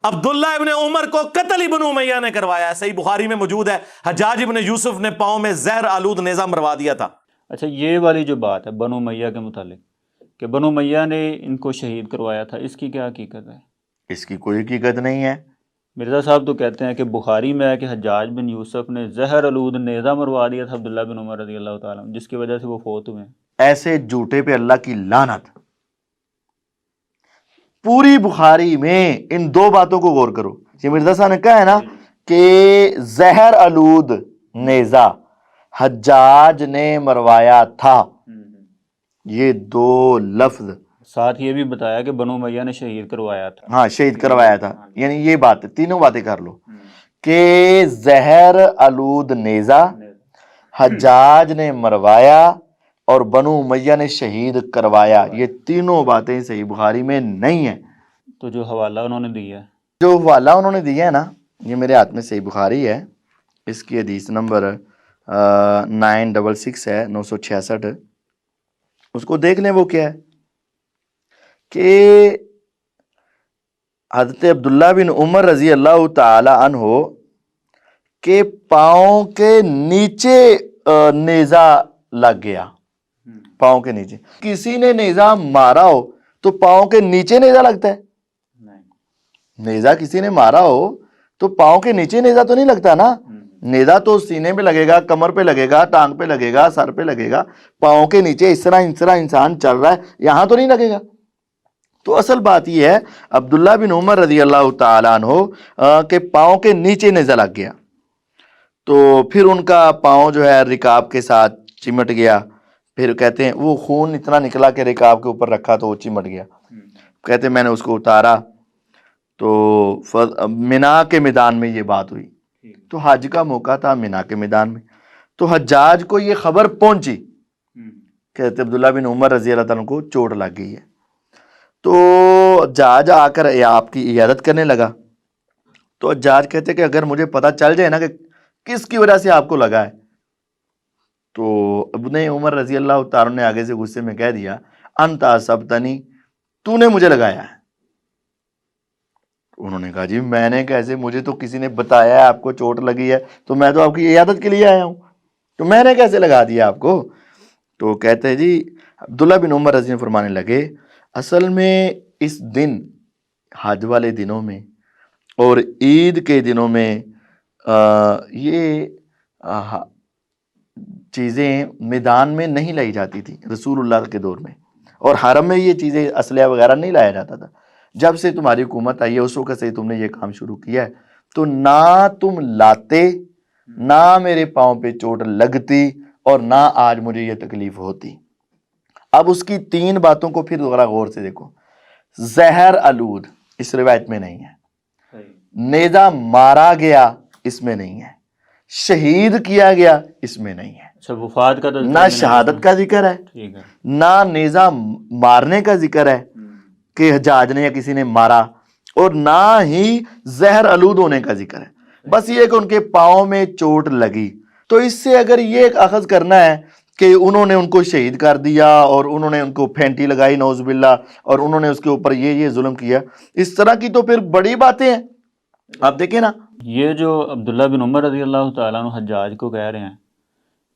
عبداللہ ابن عمر کو قتل ابن امیہ نے کروایا ہے، صحیح بخاری میں موجود ہے، حجاج ابن یوسف نے پاؤں میں زہر آلود نیزہ مروا دیا تھا۔ اچھا، یہ والی جو بات ہے بنو امیہ کے متعلق کہ بنو امیہ نے ان کو شہید کروایا تھا، اس کی کیا حقیقت ہے؟ اس کی کوئی حقیقت نہیں ہے۔ مرزا صاحب تو کہتے ہیں کہ بخاری میں ہے کہ حجاج بن یوسف نے زہر آلود نیزہ مروا دیا تھا عبداللہ بن عمر رضی اللہ تعالیٰ عنہ، جس کی وجہ سے وہ فوت ہوئے ہیں۔ ایسے جھوٹے پہ اللہ کی لعنت۔ پوری بخاری میں ان دو باتوں کو غور کرو۔ یہ مرزا صاحب نے کہا ہے نا کہ زہر آلود نیزہ حجاج نے مروایا تھا، یہ دو لفظ، ساتھ یہ بھی بتایا کہ بنو امیہ نے شہید کروایا تھا۔ ہاں شہید کروایا تھا، یعنی یہ بات تینوں باتیں کر لو کہ زہر آلود نیزہ حجاج نے مروایا اور بنو امیہ نے شہید کروایا، یہ تینوں باتیں صحیح بخاری میں نہیں ہیں۔ تو جو حوالہ انہوں نے دیا ہے، جو حوالہ انہوں نے دیا ہے نا، یہ میرے ہاتھ میں صحیح بخاری ہے، اس کی حدیث نمبر 966 ہے، 966، اس کو دیکھ لیں۔ وہ کیا ہے کہ حضرت عبداللہ بن عمر رضی اللہ تعالی عنہ کے پاؤں کے نیچے نیزہ لگ گیا، پاؤں کے نیچے۔ کسی نے نیزہ مارا ہو تو پاؤں کے نیچے نیزہ لگتا ہے؟ نیزہ کسی نے مارا ہو تو پاؤں کے نیچے نیزہ تو نہیں لگتا نا، نیزہ تو سینے پہ لگے گا، کمر پہ لگے گا، ٹانگ پہ لگے گا، سر پہ لگے گا، پاؤں کے نیچے اس طرح انسان چل رہا ہے یہاں تو نہیں لگے گا۔ تو اصل بات یہ ہے عبداللہ بن عمر رضی اللہ تعالیٰ عنہ کے پاؤں کے نیچے نیزہ لگ گیا، تو پھر ان کا پاؤں جو ہے رکاب کے ساتھ چمٹ گیا۔ پھر کہتے ہیں وہ خون اتنا نکلا کہ رکاب کے اوپر رکھا تو وہ چمٹ گیا۔ کہتے ہیں میں نے اس کو اتارا تو منا کے میدان میں یہ بات ہوئی، تو حج کا موقع تھا منا کے میدان میں، تو حجاج کو یہ خبر پہنچی کہتے عبداللہ بن عمر رضی اللہ تعالیٰ کو چوٹ لگ گئی ہے، تو حجاج آ کر آپ کی عیادت کرنے لگا۔ تو حجاج کہتے کہ اگر مجھے پتہ چل جائے نا کہ کس کی وجہ سے آپ کو لگا ہے، تو ابن عمر رضی اللہ تعالیٰ نے آگے سے غصے میں کہہ دیا انت اصبتنی، تو نے مجھے لگایا ہے۔ انہوں نے کہا جی میں نے کیسے، مجھے تو کسی نے بتایا ہے آپ کو چوٹ لگی ہے، تو میں تو آپ کی عیادت کے لیے آیا ہوں، تو میں نے کیسے لگا دیا آپ کو؟ تو کہتے ہیں جی عبداللہ بن عمر رضی اللہ فرمانے لگے اصل میں اس دن حج والے دنوں میں اور عید کے دنوں میں یہ چیزیں میدان میں نہیں لائی جاتی تھی رسول اللہ کے دور میں، اور حرم میں یہ چیزیں اسلحہ وغیرہ نہیں لایا جاتا تھا۔ جب سے تمہاری حکومت آئی ہے اس وقت سے تم نے یہ کام شروع کیا ہے، تو نہ تم لاتے، نہ میرے پاؤں پہ چوٹ لگتی، اور نہ آج مجھے یہ تکلیف ہوتی۔ اب اس کی تین باتوں کو پھر ذرا غور سے دیکھو۔ زہر آلود اس روایت میں نہیں ہے، نیزہ مارا گیا اس میں نہیں ہے، شہید کیا گیا اس میں نہیں ہے، وفات کا نہ شہادت کا ذکر ہے، نہ نیزہ مارنے کا ذکر ہے کہ حجاج نے یا کسی نے مارا، اور نہ ہی زہر آلود ہونے کا ذکر ہے۔ بس یہ کہ ان کے پاؤں میں چوٹ لگی۔ تو اس سے اگر یہ اخذ کرنا ہے کہ انہوں نے ان کو شہید کر دیا اور انہوں نے ان کو پھینٹی لگائی نعوذ باللہ، اور انہوں نے اس کے اوپر یہ ظلم کیا، اس طرح کی تو پھر بڑی باتیں ہیں۔ آپ دیکھیں نا، یہ جو عبداللہ بن عمر رضی اللہ تعالیٰ عنہ حجاج کو کہہ رہے ہیں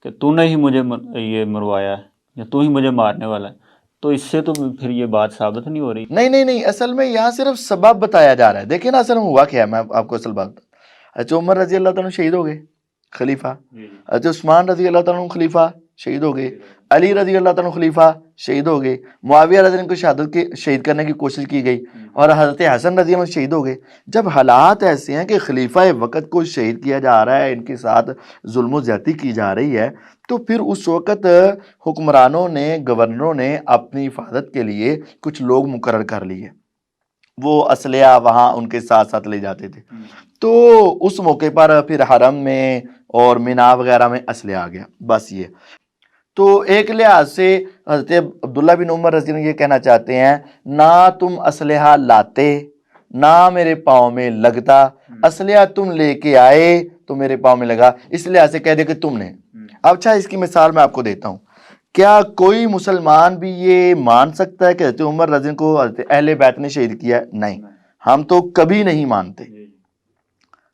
کہ تو نے ہی مجھے یہ مروایا ہے یا تو ہی مجھے مارنے والا ہے، تو اس سے تو پھر یہ بات ثابت نہیں ہو رہی۔ نہیں، اصل میں یہاں صرف سبب بتایا جا رہا ہے۔ دیکھیں نا اصل میں ہوا کیا ہے، میں آپ کو اصل بات اچھا عمر رضی اللہ تعالیٰ شہید ہو گئے، خلیفہ، حضرت عثمان رضی اللہ تعالیٰ خلیفہ شہید ہو گئے، علی رضی اللہ تعالیٰ خلیفہ شہید ہو گئے، معاویہ رضی اللہ کو شہید کرنے کی کوشش کی گئی، اور حضرت حسن رضی اللہ شہید ہو گئے۔ جب حالات ایسے ہیں کہ خلیفہ وقت کو شہید کیا جا رہا ہے، ان کے ساتھ ظلم و زیادتی کی جا رہی ہے، تو پھر اس وقت حکمرانوں نے، گورنروں نے اپنی حفاظت کے لیے کچھ لوگ مقرر کر لیے، وہ اسلحہ وہاں ان کے ساتھ ساتھ لے جاتے تھے۔ تو اس موقع پر پھر حرم میں اور مینا وغیرہ میں اسلحہ آ گیا، بس یہ۔ تو ایک لحاظ سے حضرت عبداللہ بن عمر رضی اللہ عنہ یہ کہنا چاہتے ہیں نہ تم اسلحہ لاتے، نہ میرے پاؤں میں لگتا، اسلحہ تم لے کے آئے تو میرے پاؤں میں لگا، اس لحاظ سے کہہ دے کہ تم نے۔ اب اچھا اس کی مثال میں آپ کو دیتا ہوں۔ کیا کوئی مسلمان بھی یہ مان سکتا ہے کہ حضرت عمر رضی اللہ عنہ کو حضرت اہل بیت نے شہید کیا ہے؟ نہیں، ہم تو کبھی نہیں مانتے.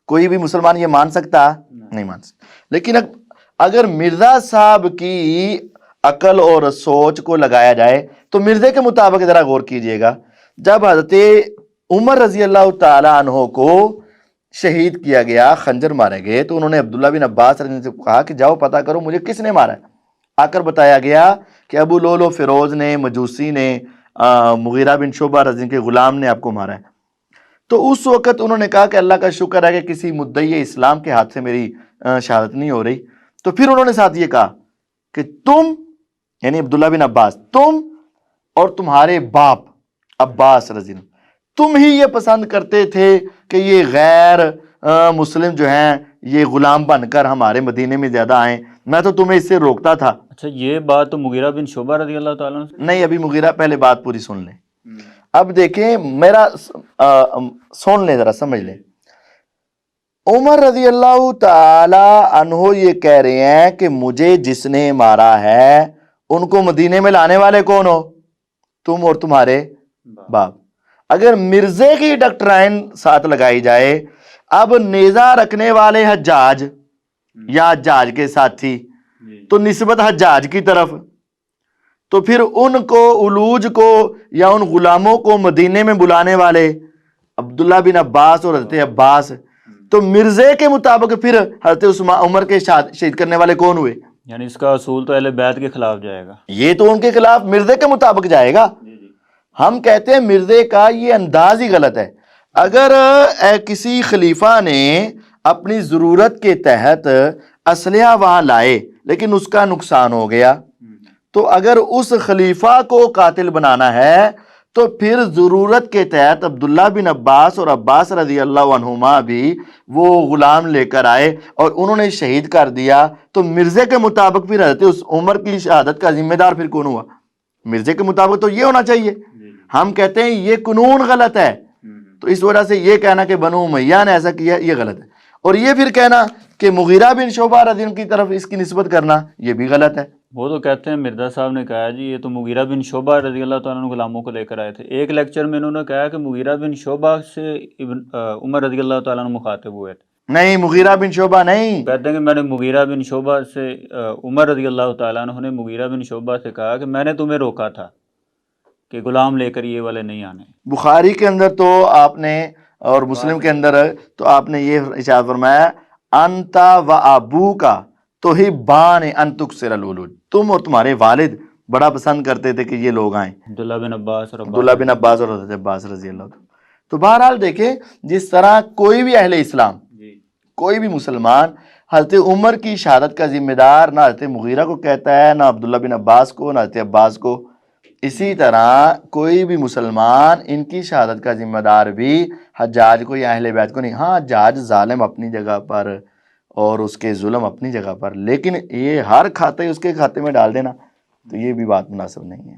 کوئی بھی مسلمان یہ مان سکتا؟ نہیں مان سکتا. لیکن اگر مرزا صاحب کی عقل اور سوچ کو لگایا جائے تو مرزے کے مطابق ذرا غور کیجئے گا. جب حضرت عمر رضی اللہ تعالی عنہ کو شہید کیا گیا، خنجر مارے گئے، تو انہوں نے عبداللہ بن عباس رضی اللہ عنہ سے کہا کہ جاؤ پتہ کرو مجھے کس نے مارا ہے. آ کر بتایا گیا کہ ابو لولو فیروز نے، مجوسی نے، مغیرہ بن شعبہ رضی اللہ کے غلام نے آپ کو مارا ہے. تو اس وقت انہوں نے کہا کہ اللہ کا شکر ہے کہ کسی مدعی اسلام کے ہاتھ سے میری شہادت نہیں ہو رہی. تو پھر انہوں نے ساتھ یہ کہا کہ تم، یعنی عبداللہ بن عباس، تم اور تمہارے باپ عباس رضی اللہ، تم ہی یہ پسند کرتے تھے کہ یہ غیر مسلم جو ہیں یہ غلام بن کر ہمارے مدینے میں زیادہ آئیں، میں تو تمہیں اس سے روکتا تھا. اچھا، یہ بات تو مغیرہ بن شعبہ رضی اللہ تعالیٰ عنہ سے؟ نہیں، ابھی مغیرہ، پہلے بات پوری سن لیں. اب دیکھیں میرا، سن لیں ذرا، سمجھ لیں. عمر رضی اللہ تعالی عنہ یہ کہہ رہے ہیں کہ مجھے جس نے مارا ہے ان کو مدینے میں لانے والے کون ہو؟ تم اور تمہارے باپ. اگر مرزے کی ڈاکٹرائن ساتھ لگائی جائے، اب نیزہ رکھنے والے حجاج یا حجاج کے ساتھی تو نسبت حجاج کی طرف، تو پھر ان کو، علوج کو یا ان غلاموں کو مدینے میں بلانے والے عبداللہ بن عباس اور حضرت عباس، تو مرزے کے مطابق پھر حضرت عمر کے شہید کرنے والے کون ہوئے؟ یعنی اس کا اصول تو اہل بیت کے خلاف جائے گا. یہ تو ان کے خلاف مرزے کے مطابق جائے گا. ہم کہتے ہیں مرزے کا یہ انداز ہی غلط ہے. اگر کسی خلیفہ نے اپنی ضرورت کے تحت اسلحہ وہاں لائے لیکن اس کا نقصان ہو گیا، تو اگر اس خلیفہ کو قاتل بنانا ہے تو پھر ضرورت کے تحت عبداللہ بن عباس اور عباس رضی اللہ عنہما بھی وہ غلام لے کر آئے اور انہوں نے شہید کر دیا. تو مرزے کے مطابق پھر حضرت اس عمر کی شہادت کا ذمہ دار پھر کون ہوا؟ مرزے کے مطابق تو یہ ہونا چاہیے. ہم کہتے ہیں یہ قانون غلط ہے، تو اس وجہ سے یہ کہنا کہ بنو امیہ نے ایسا کیا یہ غلط ہے. اور یہ پھر کہنا کہ مغیرہ بن شعبہ رضی اللہ عنہ کی طرف اس کی نسبت کرنا یہ بھی غلط ہے. وہ تو کہتے ہیں مرزا صاحب نے کہا جی یہ تو مغیرہ بن شعبہ رضی اللہ تعالیٰ عنہ غلاموں کو لے کر آئے تھے. ایک لیکچر میں انہوں نے کہا کہ مغیرہ بن شعبہ سے عمر رضی اللہ تعالیٰ عنہ مخاطب ہوئے تھے. نہیں، مغیرہ بن شعبہ نہیں. کہتے ہیں کہ میں نے مغیرہ بن شعبہ سے، عمر رضی اللہ تعالیٰ عنہ نے مغیرہ بن شعبہ سے کہا کہ میں نے تمہیں روکا تھا کہ غلام لے کر یہ والے نہیں آنے. بخاری کے اندر تو آپ نے، اور مسلم کے اندر تو آپ نے یہ ارشاد فرمایا انتا و ابو کا تو ہی بان ان تکسر الولود، تم اور تمہارے والد بڑا پسند کرتے تھے کہ یہ لوگ آئیں، عبداللہ بن عباس اور عبداللہ بن عباس اور حضرت عباس رضی اللہ عنہ. تو بہرحال دیکھیں، جس طرح کوئی بھی اہل اسلام، کوئی بھی مسلمان حضرت عمر کی شہادت کا ذمہ دار نہ حضرت مغیرہ کو کہتا ہے، نہ عبداللہ بن عباس کو، نہ حضرت عباس کو. اسی طرح کوئی بھی مسلمان ان کی شہادت کا ذمہ دار بھی حجاج کو یا اہل بیت کو نہیں. ہاں، حجاج ظالم اپنی جگہ پر اور اس کے ظلم اپنی جگہ پر، لیکن یہ ہر کھاتے اس کے کھاتے میں ڈال دینا تو یہ بھی بات مناسب نہیں ہے.